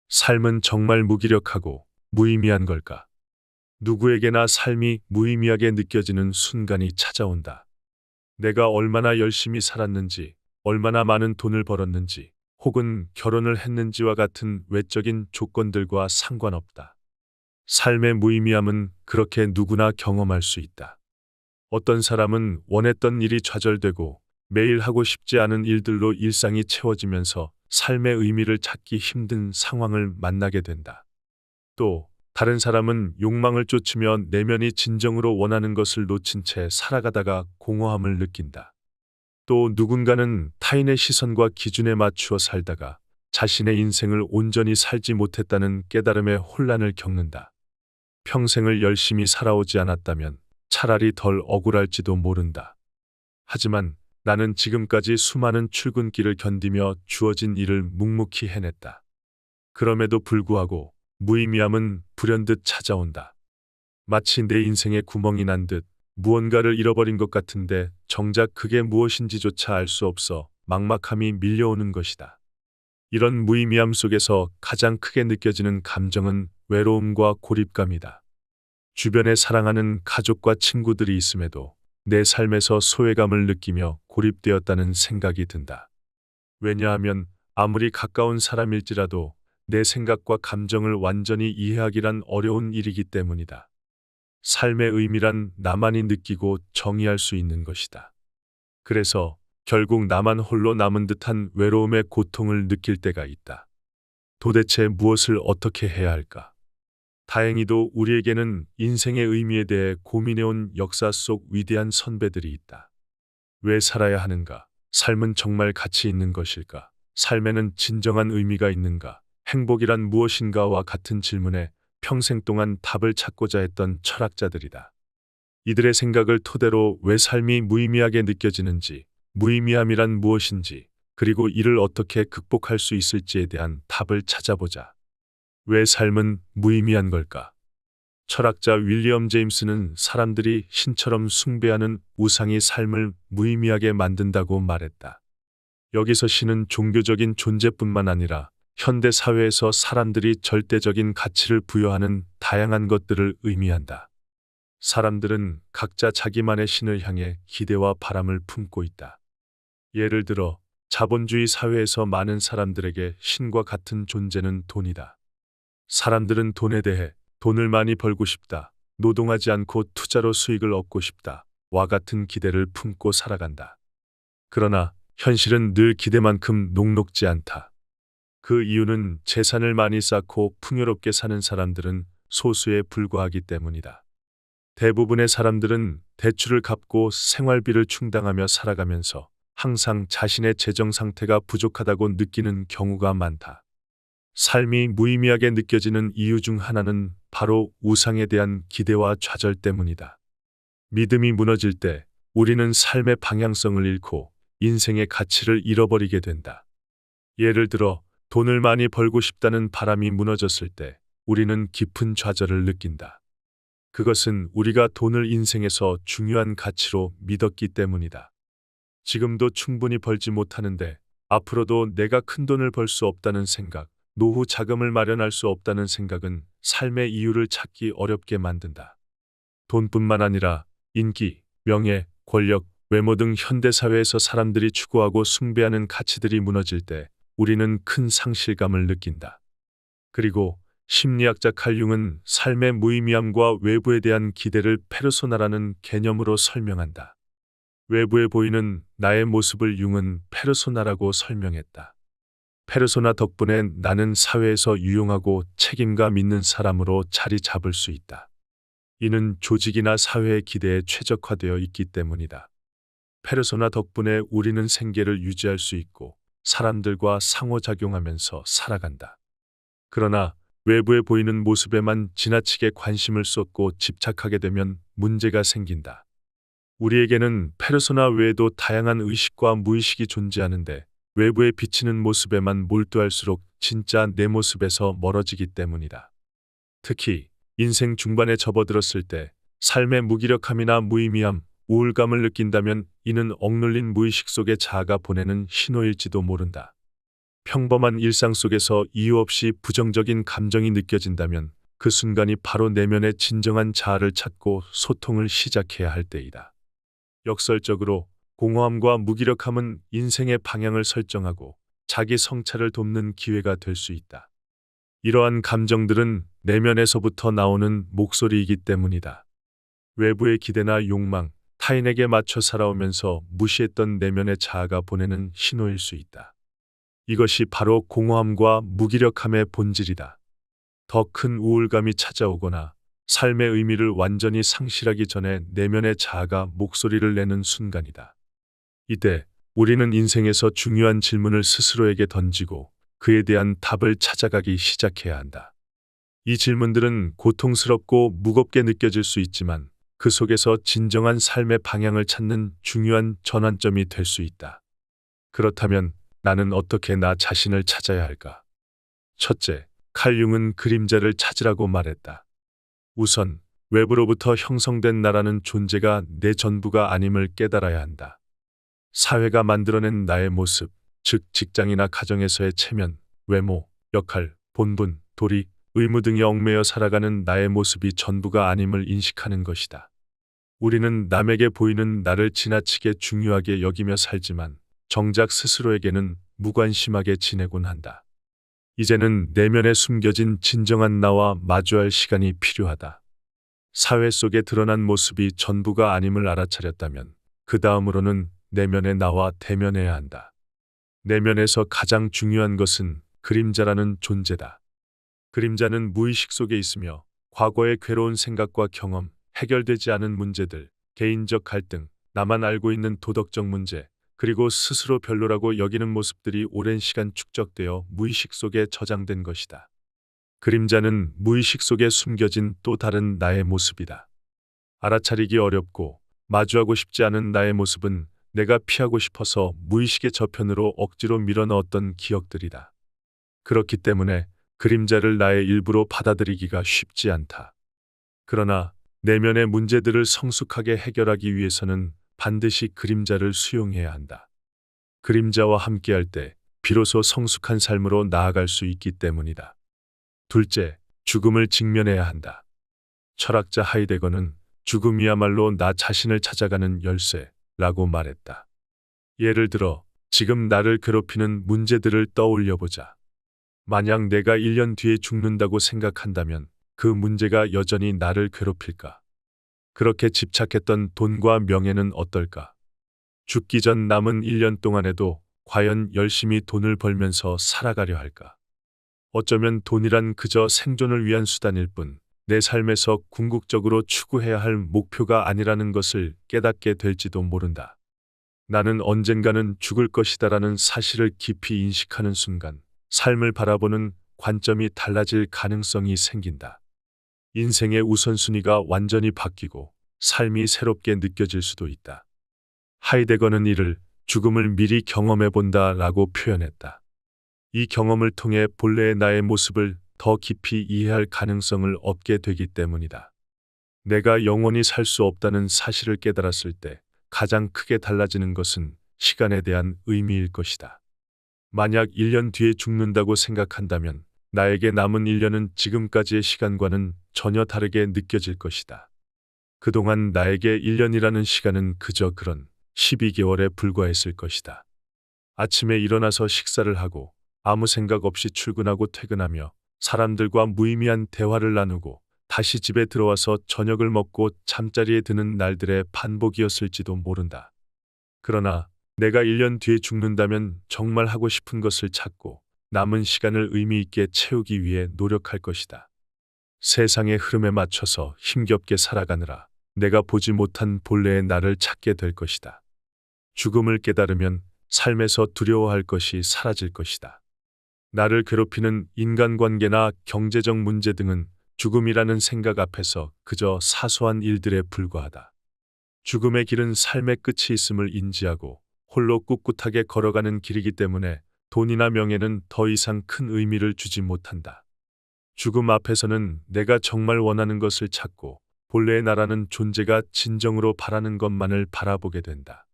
삶은 정말 무기력하고 무의미한 걸까? 누구에게나 삶이 무의미하게 느껴지는 순간이 찾아온다. 내가 얼마나 열심히 살았는지, 얼마나 많은 돈을 벌었는지, 혹은 결혼을 했는지와 같은 외적인 조건들과 상관없다. 삶의 무의미함은 그렇게 누구나 경험할 수 있다. 어떤 사람은 원했던 일이 좌절되고 매일 하고 싶지 않은 일들로 일상이 채워지면서 삶의 의미를 찾기 힘든 상황을 만나게 된다. 또 다른 사람은 욕망을 쫓으며 내면이 진정으로 원하는 것을 놓친 채 살아가다가 공허함을 느낀다. 또 누군가는 타인의 시선과 기준에 맞추어 살다가 자신의 인생을 온전히 살지 못했다는 깨달음의 혼란을 겪는다. 평생을 열심히 살아오지 않았다면 차라리 덜 억울할지도 모른다. 하지만 나는 지금까지 수많은 출근길을 견디며 주어진 일을 묵묵히 해냈다. 그럼에도 불구하고 무의미함은 불현듯 찾아온다. 마치 내 인생에 구멍이 난 듯 무언가를 잃어버린 것 같은데 정작 그게 무엇인지조차 알 수 없어 막막함이 밀려오는 것이다. 이런 무의미함 속에서 가장 크게 느껴지는 감정은 외로움과 고립감이다. 주변에 사랑하는 가족과 친구들이 있음에도 내 삶에서 소외감을 느끼며 고립되었다는 생각이 든다. 왜냐하면 아무리 가까운 사람일지라도 내 생각과 감정을 완전히 이해하기란 어려운 일이기 때문이다. 삶의 의미란 나만이 느끼고 정의할 수 있는 것이다. 그래서 결국 나만 홀로 남은 듯한 외로움의 고통을 느낄 때가 있다. 도대체 무엇을 어떻게 해야 할까? 다행히도 우리에게는 인생의 의미에 대해 고민해온 역사 속 위대한 선배들이 있다. 왜 살아야 하는가? 삶은 정말 가치 있는 것일까? 삶에는 진정한 의미가 있는가? 행복이란 무엇인가와 같은 질문에 평생 동안 답을 찾고자 했던 철학자들이다. 이들의 생각을 토대로 왜 삶이 무의미하게 느껴지는지, 무의미함이란 무엇인지, 그리고 이를 어떻게 극복할 수 있을지에 대한 답을 찾아보자. 왜 삶은 무의미한 걸까? 철학자 윌리엄 제임스는 사람들이 신처럼 숭배하는 우상이 삶을 무의미하게 만든다고 말했다. 여기서 신은 종교적인 존재뿐만 아니라 현대 사회에서 사람들이 절대적인 가치를 부여하는 다양한 것들을 의미한다. 사람들은 각자 자기만의 신을 향해 기대와 바람을 품고 있다. 예를 들어 자본주의 사회에서 많은 사람들에게 신과 같은 존재는 돈이다. 사람들은 돈에 대해 돈을 많이 벌고 싶다, 노동하지 않고 투자로 수익을 얻고 싶다, 와 같은 기대를 품고 살아간다. 그러나 현실은 늘 기대만큼 녹록지 않다. 그 이유는 재산을 많이 쌓고 풍요롭게 사는 사람들은 소수에 불과하기 때문이다. 대부분의 사람들은 대출을 갚고 생활비를 충당하며 살아가면서 항상 자신의 재정 상태가 부족하다고 느끼는 경우가 많다. 삶이 무의미하게 느껴지는 이유 중 하나는 바로 우상에 대한 기대와 좌절 때문이다. 믿음이 무너질 때 우리는 삶의 방향성을 잃고 인생의 가치를 잃어버리게 된다. 예를 들어 돈을 많이 벌고 싶다는 바람이 무너졌을 때 우리는 깊은 좌절을 느낀다. 그것은 우리가 돈을 인생에서 중요한 가치로 믿었기 때문이다. 지금도 충분히 벌지 못하는데 앞으로도 내가 큰 돈을 벌 수 없다는 생각, 노후 자금을 마련할 수 없다는 생각은 삶의 이유를 찾기 어렵게 만든다. 돈뿐만 아니라 인기, 명예, 권력, 외모 등 현대사회에서 사람들이 추구하고 숭배하는 가치들이 무너질 때 우리는 큰 상실감을 느낀다. 그리고 심리학자 칼 융은 삶의 무의미함과 외부에 대한 기대를 페르소나라는 개념으로 설명한다. 외부에 보이는 나의 모습을 융은 페르소나라고 설명했다. 페르소나 덕분에 나는 사회에서 유용하고 책임감 있는 사람으로 자리 잡을 수 있다. 이는 조직이나 사회의 기대에 최적화되어 있기 때문이다. 페르소나 덕분에 우리는 생계를 유지할 수 있고 사람들과 상호작용하면서 살아간다. 그러나 외부에 보이는 모습에만 지나치게 관심을 쏟고 집착하게 되면 문제가 생긴다. 우리에게는 페르소나 외에도 다양한 의식과 무의식이 존재하는데 외부에 비치는 모습에만 몰두할수록 진짜 내 모습에서 멀어지기 때문이다. 특히 인생 중반에 접어들었을 때 삶의 무기력함이나 무의미함, 우울감을 느낀다면 이는 억눌린 무의식 속의 자아가 보내는 신호일지도 모른다. 평범한 일상 속에서 이유 없이 부정적인 감정이 느껴진다면 그 순간이 바로 내면의 진정한 자아를 찾고 소통을 시작해야 할 때이다. 역설적으로 공허함과 무기력함은 인생의 방향을 설정하고 자기 성찰을 돕는 기회가 될 수 있다. 이러한 감정들은 내면에서부터 나오는 목소리이기 때문이다. 외부의 기대나 욕망, 타인에게 맞춰 살아오면서 무시했던 내면의 자아가 보내는 신호일 수 있다. 이것이 바로 공허함과 무기력함의 본질이다. 더 큰 우울감이 찾아오거나 삶의 의미를 완전히 상실하기 전에 내면의 자아가 목소리를 내는 순간이다. 이때 우리는 인생에서 중요한 질문을 스스로에게 던지고 그에 대한 답을 찾아가기 시작해야 한다. 이 질문들은 고통스럽고 무겁게 느껴질 수 있지만 그 속에서 진정한 삶의 방향을 찾는 중요한 전환점이 될 수 있다. 그렇다면 나는 어떻게 나 자신을 찾아야 할까? 첫째, 칼 융은 그림자를 찾으라고 말했다. 우선 외부로부터 형성된 나라는 존재가 내 전부가 아님을 깨달아야 한다. 사회가 만들어낸 나의 모습, 즉 직장이나 가정에서의 체면, 외모, 역할, 본분, 도리, 의무 등에 얽매여 살아가는 나의 모습이 전부가 아님을 인식하는 것이다. 우리는 남에게 보이는 나를 지나치게 중요하게 여기며 살지만 정작 스스로에게는 무관심하게 지내곤 한다. 이제는 내면에 숨겨진 진정한 나와 마주할 시간이 필요하다. 사회 속에 드러난 모습이 전부가 아님을 알아차렸다면 그 다음으로는 내면의 나와 대면해야 한다. 내면에서 가장 중요한 것은 그림자라는 존재다. 그림자는 무의식 속에 있으며 과거의 괴로운 생각과 경험, 해결되지 않은 문제들, 개인적 갈등, 나만 알고 있는 도덕적 문제, 그리고 스스로 별로라고 여기는 모습들이 오랜 시간 축적되어 무의식 속에 저장된 것이다. 그림자는 무의식 속에 숨겨진 또 다른 나의 모습이다. 알아차리기 어렵고 마주하고 싶지 않은 나의 모습은 내가 피하고 싶어서 무의식의 저편으로 억지로 밀어넣었던 기억들이다. 그렇기 때문에 그림자를 나의 일부로 받아들이기가 쉽지 않다. 그러나 내면의 문제들을 성숙하게 해결하기 위해서는 반드시 그림자를 수용해야 한다. 그림자와 함께할 때 비로소 성숙한 삶으로 나아갈 수 있기 때문이다. 둘째, 죽음을 직면해야 한다. 철학자 하이데거는 죽음이야말로 나 자신을 찾아가는 열쇠라고 말했다. 예를 들어 지금 나를 괴롭히는 문제들을 떠올려 보자. 만약 내가 1년 뒤에 죽는다고 생각한다면 그 문제가 여전히 나를 괴롭힐까? 그렇게 집착했던 돈과 명예는 어떨까? 죽기 전 남은 1년 동안에도 과연 열심히 돈을 벌면서 살아가려 할까? 어쩌면 돈이란 그저 생존을 위한 수단일 뿐 내 삶에서 궁극적으로 추구해야 할 목표가 아니라는 것을 깨닫게 될지도 모른다. 나는 언젠가는 죽을 것이다라는 사실을 깊이 인식하는 순간 삶을 바라보는 관점이 달라질 가능성이 생긴다. 인생의 우선순위가 완전히 바뀌고 삶이 새롭게 느껴질 수도 있다. 하이데거는 이를 죽음을 미리 경험해 본다라고 표현했다. 이 경험을 통해 본래의 나의 모습을 더 깊이 이해할 가능성을 얻게 되기 때문이다. 내가 영원히 살 수 없다는 사실을 깨달았을 때 가장 크게 달라지는 것은 시간에 대한 의미일 것이다. 만약 1년 뒤에 죽는다고 생각한다면 나에게 남은 1년은 지금까지의 시간과는 전혀 다르게 느껴질 것이다. 그동안 나에게 1년이라는 시간은 그저 그런 12개월에 불과했을 것이다. 아침에 일어나서 식사를 하고 아무 생각 없이 출근하고 퇴근하며 사람들과 무의미한 대화를 나누고 다시 집에 들어와서 저녁을 먹고 잠자리에 드는 날들의 반복이었을지도 모른다. 그러나 내가 1년 뒤에 죽는다면 정말 하고 싶은 것을 찾고 남은 시간을 의미 있게 채우기 위해 노력할 것이다. 세상의 흐름에 맞춰서 힘겹게 살아가느라 내가 보지 못한 본래의 나를 찾게 될 것이다. 죽음을 깨달으면 삶에서 두려워할 것이 사라질 것이다. 나를 괴롭히는 인간관계나 경제적 문제 등은 죽음이라는 생각 앞에서 그저 사소한 일들에 불과하다. 죽음의 길은 삶의 끝이 있음을 인지하고 홀로 꿋꿋하게 걸어가는 길이기 때문에 돈이나 명예는 더 이상 큰 의미를 주지 못한다. 죽음 앞에서는 내가 정말 원하는 것을 찾고 본래의 나라는 존재가 진정으로 바라는 것만을 바라보게 된다.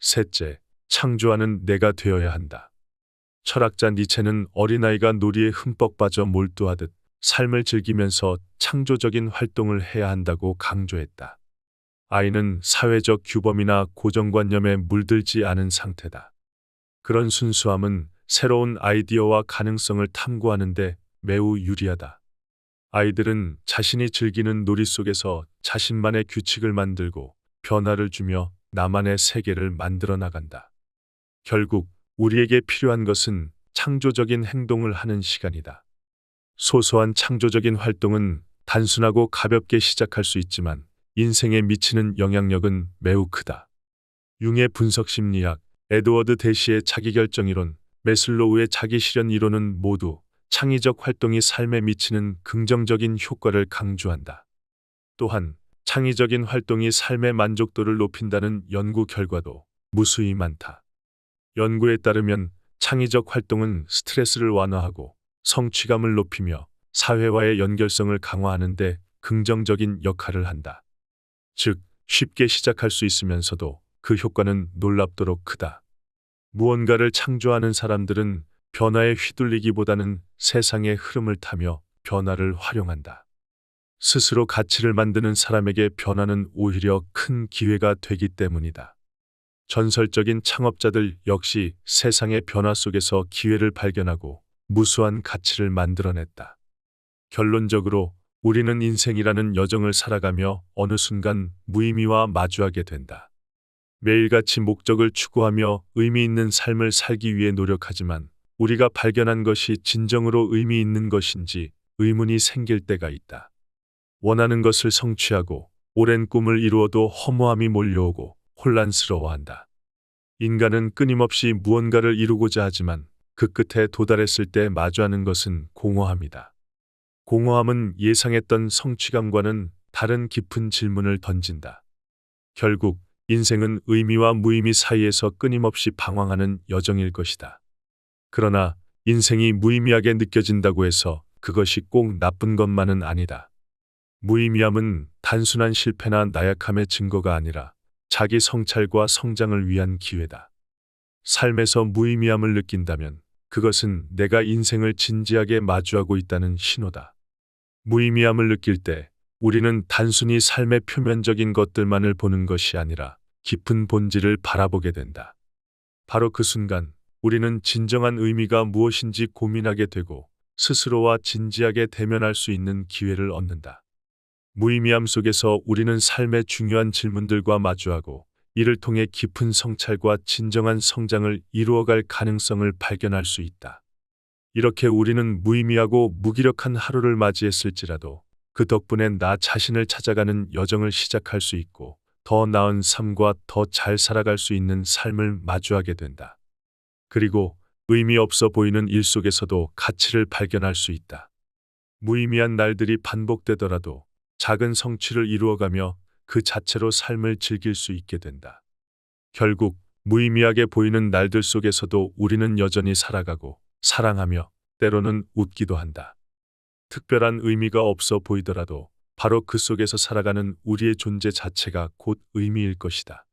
셋째, 창조하는 내가 되어야 한다. 철학자 니체는 어린아이가 놀이에 흠뻑 빠져 몰두하듯 삶을 즐기면서 창조적인 활동을 해야 한다고 강조했다. 아이는 사회적 규범이나 고정관념에 물들지 않은 상태다. 그런 순수함은 새로운 아이디어와 가능성을 탐구하는데 매우 유리하다. 아이들은 자신이 즐기는 놀이 속에서 자신만의 규칙을 만들고 변화를 주며 나만의 세계를 만들어 나간다. 결국 우리에게 필요한 것은 창조적인 행동을 하는 시간이다. 소소한 창조적인 활동은 단순하고 가볍게 시작할 수 있지만 인생에 미치는 영향력은 매우 크다. 융의 분석심리학, 에드워드 대시의 자기결정이론, 매슬로우의 자기실현 이론은 모두 창의적 활동이 삶에 미치는 긍정적인 효과를 강조한다. 또한 창의적인 활동이 삶의 만족도를 높인다는 연구 결과도 무수히 많다. 연구에 따르면 창의적 활동은 스트레스를 완화하고 성취감을 높이며 사회와의 연결성을 강화하는 데 긍정적인 역할을 한다. 즉, 쉽게 시작할 수 있으면서도 그 효과는 놀랍도록 크다. 무언가를 창조하는 사람들은 변화에 휘둘리기보다는 세상의 흐름을 타며 변화를 활용한다. 스스로 가치를 만드는 사람에게 변화는 오히려 큰 기회가 되기 때문이다. 전설적인 창업자들 역시 세상의 변화 속에서 기회를 발견하고 무수한 가치를 만들어냈다. 결론적으로 우리는 인생이라는 여정을 살아가며 어느 순간 무의미와 마주하게 된다. 매일같이 목적을 추구하며 의미 있는 삶을 살기 위해 노력하지만 우리가 발견한 것이 진정으로 의미 있는 것인지 의문이 생길 때가 있다. 원하는 것을 성취하고 오랜 꿈을 이루어도 허무함이 몰려오고 혼란스러워한다. 인간은 끊임없이 무언가를 이루고자 하지만 그 끝에 도달했을 때 마주하는 것은 공허함이다. 공허함은 예상했던 성취감과는 다른 깊은 질문을 던진다. 결국 인생은 의미와 무의미 사이에서 끊임없이 방황하는 여정일 것이다. 그러나 인생이 무의미하게 느껴진다고 해서 그것이 꼭 나쁜 것만은 아니다. 무의미함은 단순한 실패나 나약함의 증거가 아니라 자기 성찰과 성장을 위한 기회다. 삶에서 무의미함을 느낀다면 그것은 내가 인생을 진지하게 마주하고 있다는 신호다. 무의미함을 느낄 때 우리는 단순히 삶의 표면적인 것들만을 보는 것이 아니라 깊은 본질을 바라보게 된다. 바로 그 순간 우리는 진정한 의미가 무엇인지 고민하게 되고 스스로와 진지하게 대면할 수 있는 기회를 얻는다. 무의미함 속에서 우리는 삶의 중요한 질문들과 마주하고 이를 통해 깊은 성찰과 진정한 성장을 이루어갈 가능성을 발견할 수 있다. 이렇게 우리는 무의미하고 무기력한 하루를 맞이했을지라도 그 덕분에 나 자신을 찾아가는 여정을 시작할 수 있고 더 나은 삶과 더 잘 살아갈 수 있는 삶을 마주하게 된다. 그리고 의미 없어 보이는 일 속에서도 가치를 발견할 수 있다. 무의미한 날들이 반복되더라도 작은 성취를 이루어가며 그 자체로 삶을 즐길 수 있게 된다. 결국 무의미하게 보이는 날들 속에서도 우리는 여전히 살아가고 사랑하며 때로는 웃기도 한다. 특별한 의미가 없어 보이더라도 바로 그 속에서 살아가는 우리의 존재 자체가 곧 의미일 것이다.